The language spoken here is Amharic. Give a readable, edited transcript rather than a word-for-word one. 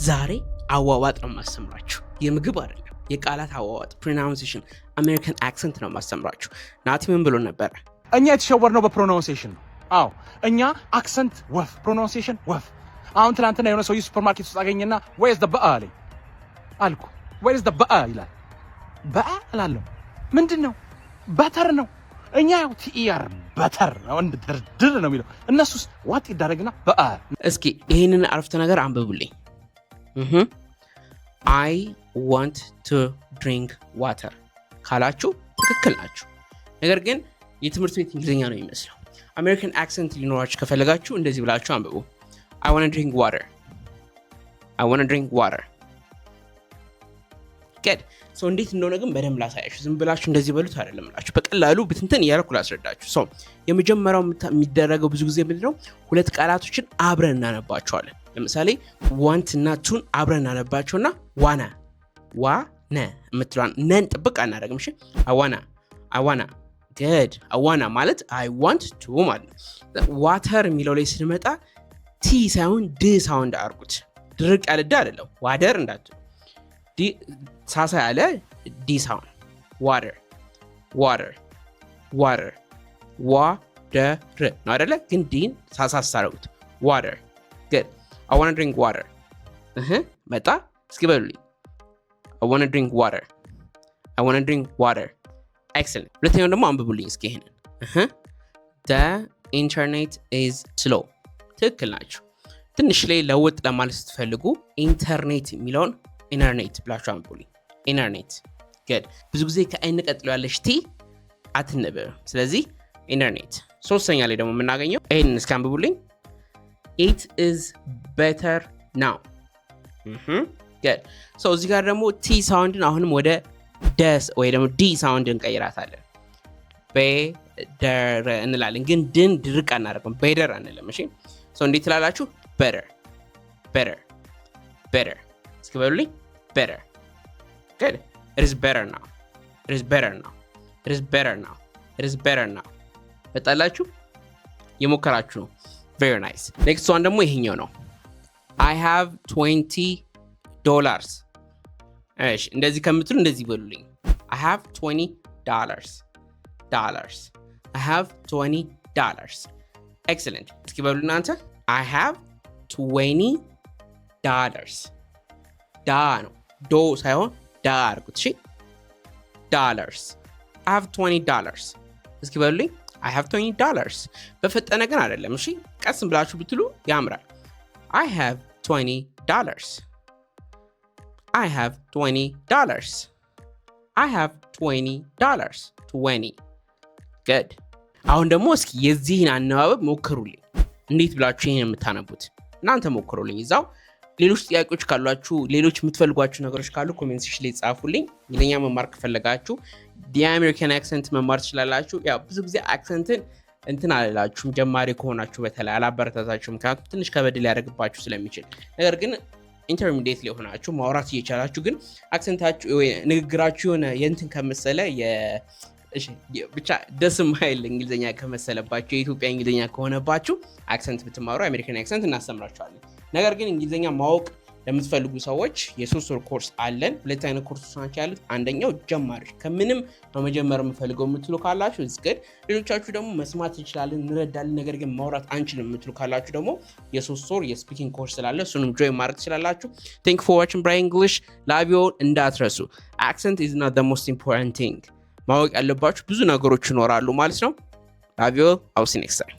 ዛሬ አዋዋጥ ነው ማስተምራችሁ። የምግብ አይደለም፣ የቃላት አዋዋጥ pronunciation American accent ነው ማስተምራችሁ። ናቲ ምን ብሎ ነበር? እኛ የተሸወርነው በፕሮናንሲዬሽን ነው። አዎ እኛ አክሰንት ወፍ፣ ፕሮናንሲዬሽን ወፍ። አሁን ትናንትና የሆነ ሰው ሱፐርማርኬት ውስጥ አገኘና where's the በአ አለኝ አልኩ። where's the በአ ይላል። በአ እላለሁ። ምንድነው? በተር ነው። እኛ ያው ቲኢአር በተር ነው እንደ ድርድር ነው የሚለው። እነሱስ ዋጥ ይዳረግና በአ። እስኪ ይሄንን አረፍተ ነገር አንብቡልኝ። I want to drink water ካላችሁ ትክክል ናችሁ። ነገር ግን የትምህርት ቤት እንግሊዝኛ ነው የሚመስለው። አሜሪካን አክሰንት ሊኖራችሁ ከፈለጋችሁ እንደዚህ ብላችሁ አንብቡ። I want to drink water. I want to drink water. Good. So እንዴት እንደሆነ ግን በደንብ ላሳያችሁ። ዝም ብላችሁ እንደዚህ በሉት አይደለም እላችሁ። በቀላሉ ብትንትን እያደረኩ ላስረዳችሁ። So የመጀመሪያው የሚደረገው ብዙ ጊዜ ምንድነው? ሁለት ቃላቶችን አብረን እናነባቸዋለን። ለምሳሌ want እና to አብረን እናነባቸውና ዋና ዋነ የምትሏን ነን ጥብቅ አናደርግም። እሺ I wanna good. I wanna ማለት I want to ማለት ነው። water የሚለው ላይ ስንመጣ ቲ ሳይሆን ድ ሳውንድ አድርጉት። ድርቅ ያለ ድ አይደለም። ዋደር እንዳትሉ ዲ ሳሳ ያለ ዲ ሳውንድ water water water water ነው አይደለ? ግን ዲን ሳሳ አሳረጉት water good. I want to drink water. መጣ እስኪ በሉልኝ። I want to drink water. I want to drink water. Excellent. ሁለተኛው ደግሞ አንብቡልኝ እስኪ ይሄንን The internet is slow. ትክክል ናችሁ። ትንሽ ላይ ለውጥ ለማለት ስትፈልጉ ኢንተርኔት የሚለውን ኢንተርኔት ብላችሁ አንብቡልኝ። ኢንተርኔት good. ብዙ ጊዜ ከአይን ቀጥሎ ያለች ቲ አትነበብም። ስለዚህ ኢንተርኔት። ሶስተኛ ላይ ደግሞ የምናገኘው ይሄንን እስኪ አንብቡልኝ። It is better now. Good. So እዚህ ጋር ደግሞ ቲ ሳውንድን አሁንም ወደ ደስ ወይ ደግሞ ዲ ሳውንድ እንቀይራታለን። better እንላለን፣ ግን ድን ድርቅ አናደርግም። better አንልም። እሺ so እንዴት ትላላችሁ? better better better እስኪ በሉልኝ። better good. It is better now. It is better now. It is better now. It is better now. በጣላችሁ የሞከራችሁ ነው። Very nice. Next one ደግሞ ይሄኛው ነው። I have $20. እሺ እንደዚህ ከምትሉ እንደዚህ በሉልኝ። I have $20. I have $20. Excellent. እስኪ በሉ እናንተ። I have $20. ዳ ነው ዶ ሳይሆን ዳ አድርጉት። እሺ dollars. I have $20. እስኪ በሉልኝ። I have $20. በፈጠነ ግን አይደለም። እሺ ቀስ ብላችሁ ብትሉ ያምራል። I have $20. I have $20. I have $20. 20. Good. አሁን ደግሞ እስኪ የዚህን አነባበብ ሞክሩልኝ። እንዴት ብላችሁ ይሄን የምታነቡት እናንተ ሞክሩልኝ። እዛው ሌሎች ጥያቄዎች ካሏችሁ፣ ሌሎች የምትፈልጓችሁ ነገሮች ካሉ ኮሜንት ሴክሽን ላይ ጻፉልኝ። እንግሊዝኛ መማር ከፈለጋችሁ የአሜሪካን አክሰንት መማር ትችላላችሁ። ያው ብዙ ጊዜ አክሰንትን እንትን አላላችሁም፣ ጀማሪ ከሆናችሁ በተለይ አላበረታታችሁም፣ ምክንያቱም ትንሽ ከበድ ሊያደርግባችሁ ስለሚችል። ነገር ግን ኢንተርሚዲየት ላይ ሆናችሁ ማውራት እየቻላችሁ ግን አክሰንታችሁ ወይ ንግግራችሁ የሆነ የእንትን ከመሰለ ብቻ ደስ የማይል እንግሊዝኛ ከመሰለባችሁ የኢትዮጵያ እንግሊዝኛ ከሆነባችሁ አክሰንት ብትማሩ አሜሪካን አክሰንት እናስተምራችኋለን። ነገር ግን እንግሊዝኛ ማወቅ ለምትፈልጉ ሰዎች የ3 ወር ኮርስ አለን። ሁለት አይነት ኮርሶች ናቸው ያሉት። አንደኛው ጀማሪ ከምንም ነው መጀመር የምፈልገው የምትሉ ካላችሁ እስከ ሌሎቻችሁ ደግሞ መስማት እንችላለን እንረዳለን፣ ነገር ግን ማውራት አንችልም የምትሉ ካላችሁ ደግሞ የ3 ወር የስፒኪንግ ኮርስ ስላለ እሱንም ጆይን ማድረግ ትችላላችሁ። Thank you for watching Brian English. ላቪዮ እንዳትረሱ። Accent is not the most important thing. ማወቅ ያለባችሁ ብዙ ነገሮች ይኖራሉ ማለት ነው። ላቪዮ I'll see you next time.